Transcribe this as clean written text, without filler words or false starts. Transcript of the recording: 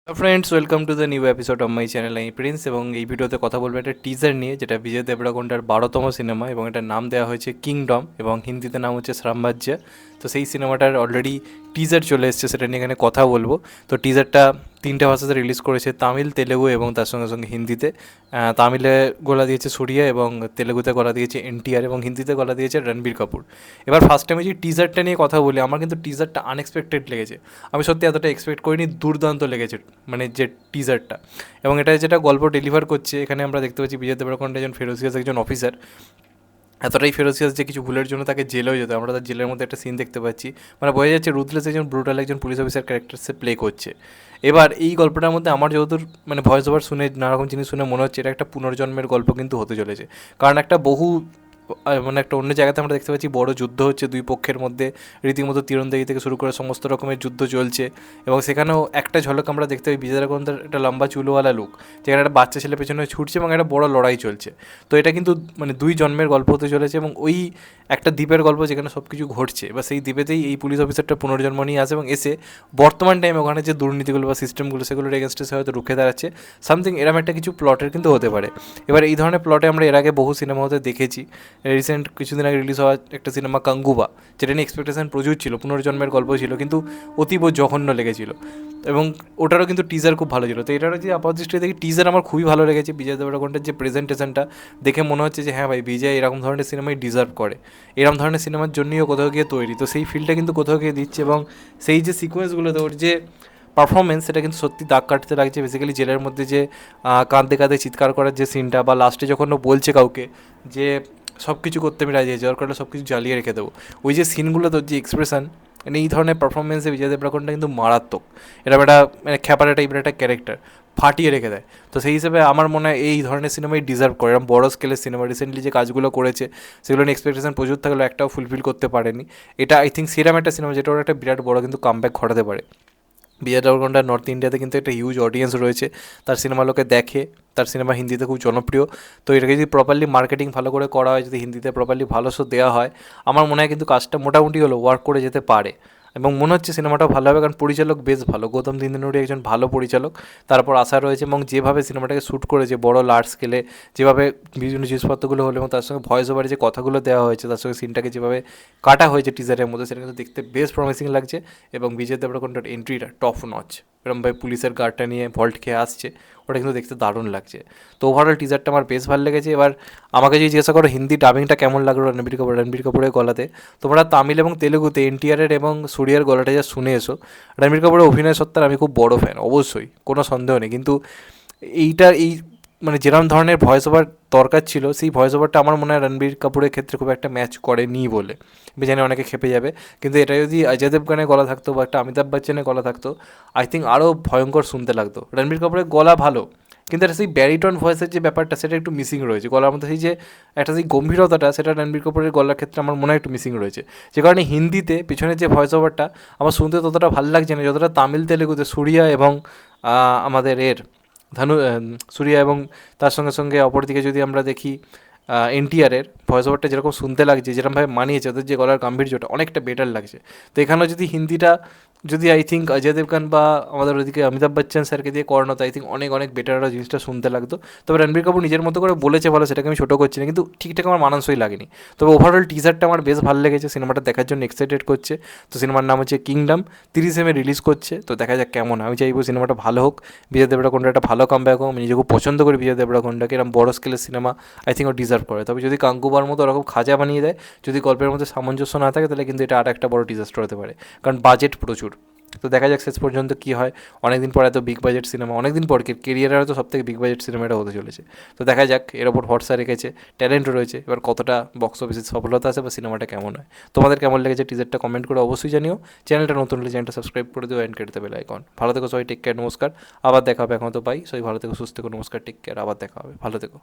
Friends, welcome to the new episode of my channel. আমি Prince এবং এই ভিডিওতে কথা বলবো একটা টিজার নিয়ে, যেটা বিজয় দেবরাকোন্ডার 12তম সিনেমা এবং এটার নাম দেওয়া হয়েছে কিংডম এবং হিন্দিতে নাম হচ্ছে সাম্রাজ্য। তো সেই সিনেমাটার অলরেডি টিজার চলে এসেছে, সেটা নিয়ে এখানে কথা বলবো। তো টিজারটা 3টে ভাষাতে রিলিজ করেছে, তামিল, তেলেগু এবং তার সঙ্গে সঙ্গে হিন্দিতে। তামিলে গলা দিয়েছে সূর্যা এবং তেলেগুতে গলা দিয়েছে এনটিআর এবং হিন্দিতে গলা দিয়েছে রণবীর কাপুর। এবার ফার্স্ট টাইমে যে টিজারটা নিয়ে কথা বলি, আমার কিন্তু টিজারটা আনএক্সপেক্টেড লেগেছে। আমি সত্যি এতটা এক্সপেক্ট করিনি, দুর্দান্ত লেগেছে মানে যে টিজারটা। এবং এটা যেটা গল্প ডেলিভার করছে, এখানে আমরা দেখতে পাচ্ছি বিজয় দেবরকোন্ডা একজন ফেরোসিয়াস একজন অফিসার। এতটাই ফেরোসিয়াস যে কিছু ভুলের জন্য তাকে জেলেও যেত। আমরা তার জেলের মধ্যে একটা সিন দেখতে পাচ্ছি, মানে বোঝা যাচ্ছে রুথলেস একজন ব্রুটাল একজন পুলিশ অফিসার ক্যারেক্টার সে প্লে করছে। এবার এই গল্পটার মধ্যে আমার যতদূর মানে ভয়েস ওভার শুনে নানারকম জিনিস শুনে মনে হচ্ছে এটা একটা পুনর্জন্মের গল্প কিন্তু হতে চলেছে। কারণ একটা বহু মানে একটা অন্য জায়গাতে আমরা দেখতে পাচ্ছি বড় যুদ্ধ হচ্ছে দুই পক্ষের মধ্যে, রীতিমতো তীরন্দাজি থেকে শুরু করে সমস্ত রকমের যুদ্ধ চলছে। এবং সেখানেও একটা ঝলক আমরা দেখতে পাই বিজয় দেবরকোন্ডার একটা লম্বা চুলওয়ালা লুক, যেখানে একটা বাচ্চা ছেলে পেছনে ছুটছে এবং একটা বড় লড়াই চলছে। তো এটা কিন্তু মানে দুই জন্মের গল্প হতে চলেছে এবং ওই একটা দ্বীপের গল্প যেখানে সব কিছু ঘটছে, বা সেই দ্বীপেতেই এই পুলিশ অফিসারটা পুনর্জন্ম নিয়ে আসে এবং এসে বর্তমান টাইমে ওখানে যে দুর্নীতিগুলো বা সিস্টেমগুলো সেগুলোর এগেনস্টে সে হয়তো রুখে দাঁড়াচ্ছে। সামথিং এরম একটা কিছু প্লটের কিন্তু হতে পারে। এবার এই ধরনের প্লটে আমরা এর আগে বহু সিনেমা হতে দেখেছি। রিসেন্ট কিছুদিন আগে রিলিজ হওয়া একটা সিনেমা কাঙ্গুবা, যেটা নিয়ে এক্সপেকটেশন প্রচুর ছিল, পুনর্জন্মের গল্প ছিল, কিন্তু অতীব জঘন্য লেগেছিল। এবং ওটারও কিন্তু টিজার খুব ভালো ছিল। তো এটারও যে আপাত দৃষ্টিতে দেখি টিজার আমার খুবই ভালো লেগেছে। বিজয় দেবরকোন্ডার যে প্রেজেন্টেশনটা দেখে মনে হচ্ছে যে হ্যাঁ ভাই, বিজয় এরকম ধরনের সিনেমাই ডিজার্ভ করে, এরকম ধরনের সিনেমার জন্যইও কোথাও গিয়ে তৈরি। তো সেই ফিলটা কিন্তু কোথাও গিয়ে দিচ্ছে এবং সেই যে সিকোয়েন্সগুলোতে ওর যে পারফরমেন্স, সেটা কিন্তু সত্যি দাগ কাটতে লাগছে। বেসিক্যালি জেলের মধ্যে যে কাঁদতে কাঁদতে চিৎকার করার যে সিনটা, বা লাস্টে যখন ও বলছে কাউকে যে সব কিছু করতে আমি রাজি আছি, দরকার হলে সব কিছু জ্বালিয়ে রেখে দেবো, ওই যে সিনগুলো, তোর যে এক্সপ্রেশন, মানে এই ধরনের পারফরমেন্সে বিজয় দেবরকোন্ডা কিন্তু মারাত্মক। এরকম একটা মানে খ্যাপারা টাইপের একটা ক্যারেক্টার ফাটিয়ে রেখে দেয়। তো সেই হিসেবে আমার মনে হয় এই ধরনের সিনেমাই ডিজার্ভ করে। এরকম বড় স্কেলের সিনেমা রিসেন্টলি যে কাজগুলো করেছে সেগুলো নিয়ে এক্সপেকটেশন প্রচুর থাকলেও একটাও ফুলফিল করতে পারেনি। এটা আই থিঙ্ক সেরকম একটা সিনেমা যেটা ওর একটা বিরাট বড় কিন্তু কামব্যাক ঘটাতে পারে। বিজয় দেবরকোন্ডা নর্থ ইন্ডিয়াতে কিন্তু একটা হিউজ অডিয়েন্স রয়েছে, তার সিনেমা লোকে দেখে, তার সিনেমা হিন্দিতে খুব জনপ্রিয়। তো এটাকে যদি প্রপারলি মার্কেটিং ভালো করে করা হয়, যদি হিন্দিতে প্রপারলি ভালো শো দেওয়া হয়, আমার মনে হয় কিন্তু কাজটা মোটামুটি হলো ওয়ার্ক করে যেতে পারে। এবং মনে হচ্ছে সিনেমাটাও ভালো হবে, কারণ পরিচালক বেশ ভালো, গৌতম দিনদুনুরি একজন ভালো পরিচালক, তারপর আশা রয়েছে। এবং যেভাবে সিনেমাটাকে শ্যুট করেছে বড় লার্জ স্কেলে, যেভাবে বিভিন্ন জিনিসপত্রগুলো হলো এবং তার সঙ্গে ভয়েস ওভারে যে কথাগুলো দেওয়া হয়েছে, তার সঙ্গে সিনটাকে যেভাবে কাটা হয়েছে টিজারের মধ্যে, সেটা কিন্তু দেখতে বেশ প্রমিসিং লাগছে। এবং বিজয় দেবরকোন্ডার এন্ট্রিটা টপ নচ, এরমভাবে পুলিশের গার্ডটা নিয়ে ভল্ট খেয়ে আসছে, ওটা কিন্তু দেখতে দারুণ লাগছে। তো ওভারঅল টিজারটা আমার বেশ ভালো লেগেছে। এবার আমাকে যদি জিজ্ঞাসা করো হিন্দি ডাবিংটা কেমন লাগলো রণবীর কাপুরের গলাতে, তোমরা তামিল এবং তেলেগুতে এনটিআরের এবং সূর্যার গলাটা যা শুনে এসো। রণবীর কাপুরের অভিনয় সত্ত্বার আমি খুব বড় ফ্যান, অবশ্যই, কোনো সন্দেহ নেই। কিন্তু এই মানে যেরকম ধরনের ভয়েস ওভার দরকার ছিল, সেই ভয়েস ওভারটা আমার মনে হয় রণবীর কাপুরের ক্ষেত্রে খুব একটা ম্যাচ করেনি বলে। আমি জানি অনেকে খেপে যাবে, কিন্তু এটা যদি অজয় দেবগানের গলা থাকতো বা একটা অমিতাভ বচ্চনের গলা থাকতো, আই থিঙ্ক আরও ভয়ঙ্কর শুনতে লাগতো। রণবীর কাপুরের গলা ভালো, কিন্তু একটা সেই ব্যারিটন ভয়েসের যে ব্যাপারটা, সেটা একটু মিসিং রয়েছে গলার মধ্যে। সেই যে একটা সেই গম্ভীরতাটা, সেটা রণবীর কাপুরের গলার ক্ষেত্রে আমার মনে হয় একটু মিসিং রয়েছে। যে কারণে হিন্দিতে পিছনের যে ভয়েস ওভারটা আমার শুনতে ততটা ভালো লাগছে না, যতটা তামিল তেলেগুতে সূর্যা এবং আমাদের ধনু সূর্যা এবং তার সঙ্গে সঙ্গে অপরদিকে যদি আমরা দেখি এনটিআরের ভয়েস ওভারটা যেরকম শুনতে লাগছে, যেরকমভাবে মানিয়েছে, ওদের যে গলার গাম্ভীর্যটা অনেকটা বেটার লাগছে। তো এখানেও যদি হিন্দিটা যদি আই থিঙ্ক অজয় দেবগান বা আমাদের ওদিকে অমিতাভ বচ্চন স্যারকে দিয়ে করানো, তো আই থিঙ্ক অনেক অনেক বেটার জিনিসটা শুনতে লাগতো। তবে রণবীর কাপুর নিজের মতো করে বলেছে ভালো, সেটাকে আমি ছোটো করছি না, কিন্তু ঠিকঠাক আমার মানানসই লাগেনি। তবে ওভারঅল টিজারটা আমার বেশ ভালো লেগেছে, সিনেমাটা দেখার জন্য এক্সাইটেড করছে। তো সিনেমার নাম হচ্ছে কিংডম, 30 মে রিলিজ করছে। তো দেখা যাক কেমন। আমি চাইবো সিনেমাটা ভালো হোক, বিজয় দেবরকোন্ডা একটা ভালো কামব্যাক হোক। আমি নিজে খুব পছন্দ করি বিজয় দেবরকোন্ডাকে, এরকম বড় স্কেলের সিনেমা আই থিঙ্ক ও ডিজার্ভ করে। তবে যদি কাঙ্গুবার মতো ওরকম খাজা বানিয়ে দেয়, যদি গল্পের মধ্যে সামঞ্জস্য না থাকে, তাহলে কিন্তু এটা আর একটা বড় ডিজাস্টার হতে পারে, কারণ বাজেট প্রচুর। তো দেখা যাক শেষ পর্যন্ত কী হয়। অনেকদিন পর এত বিগ বাজেট সিনেমা, অনেকদিন পর কেরিয়ারের হয়তো সব থেকে বিগ বাজেট সিনেমাটা হতে চলেছে। তো দেখা যাক, এর ওপর ভরসা রেখেছে, ট্যালেন্টও রয়েছে, এবার কতটা বক্স অফিসে সফলতা আছে বা সিনেমাটা কেমন হয়। তোমাদের কেমন লেগেছে টিজারটা কমেন্ট করে অবশ্যই জানিও। চ্যানেলটা নতুন হলে চ্যানেলটা সাবস্ক্রাইব করে দিও অ্যান্ড কেটে বেল আইকন। ভালো থেকো সবাই, টেক কেয়ার, নমস্কার। আবার দেখা হবে, এখন তো পাই সবাই ভালো থেকো, সুস্থ থেকো, নমস্কার, টেক কেয়ার, আবার দেখা হবে, ভালো থেকো।